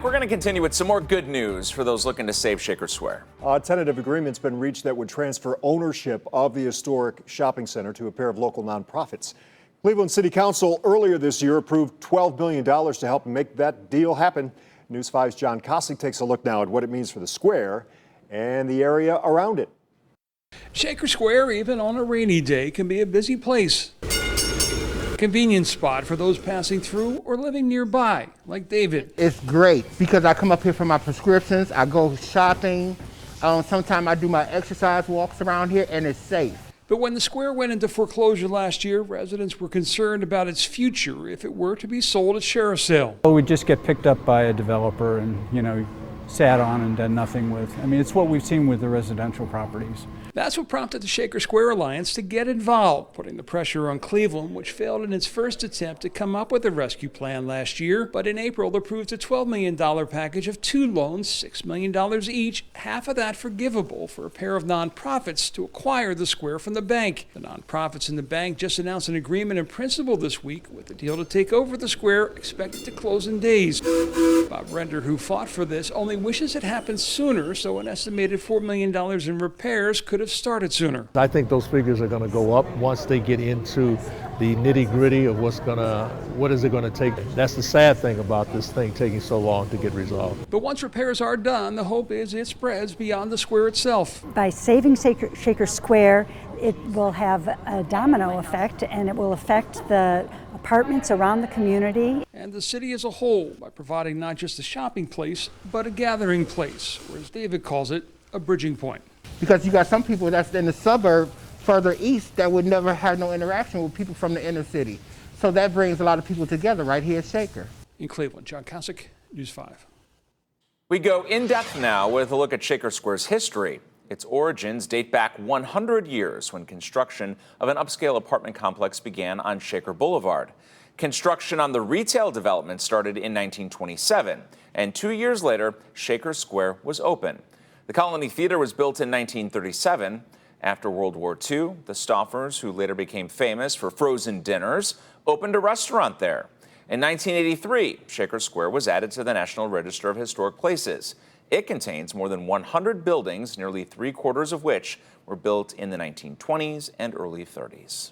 We're going to continue with some more good news for those looking to save Shaker Square. A tentative agreement's been reached that would transfer ownership of the historic shopping center to a pair of local nonprofits. Cleveland City Council earlier this year approved $12 million to help make that deal happen. News 5's John Kosick takes a look now at what it means for the square and the area around it. Shaker Square, even on a rainy day, can be a busy place. Convenience spot for those passing through or living nearby, like David. It's great because I come up here for my prescriptions, I go shopping, sometimes I do my exercise walks around here, and it's safe. But when the square went into foreclosure last year, residents were concerned about its future if it were to be sold at sheriff's sale. Well, we just get picked up by a developer and, sat on and done nothing with. I mean, it's what we've seen with the residential properties. That's what prompted the Shaker Square Alliance to get involved, putting the pressure on Cleveland, which failed in its first attempt to come up with a rescue plan last year. But in April, they approved a $12 million package of two loans, $6 million each, half of that forgivable for a pair of nonprofits to acquire the square from the bank. The nonprofits and the bank just announced an agreement in principle this week with the deal to take over the square expected to close in days. Bob Render, who fought for this, only wishes it happened sooner, so an estimated $4 million in repairs could have started sooner. I think those figures are going to go up once they get into the nitty-gritty of what is it going to take. That's the sad thing about this thing taking so long to get resolved. But once repairs are done, the hope is it spreads beyond the square itself. By saving Shaker Square, it will have a domino effect, and it will affect the apartments around the community. And the city as a whole, by providing not just a shopping place, but a gathering place, or as David calls it, a bridging point. Because you got some people that's in the suburb further east that would never have no interaction with people from the inner city. So that brings a lot of people together right here at Shaker. In Cleveland, John Kosick, News 5. We go in depth now with a look at Shaker Square's history. Its origins date back 100 years when construction of an upscale apartment complex began on Shaker Boulevard. Construction on the retail development started in 1927, and 2 years later, Shaker Square was open. The Colony Theater was built in 1937. After World War II, the Stoffers, who later became famous for frozen dinners, opened a restaurant there. In 1983, Shaker Square was added to the National Register of Historic Places. It contains more than 100 buildings, nearly 3/4 of which were built in the 1920s and early 30s.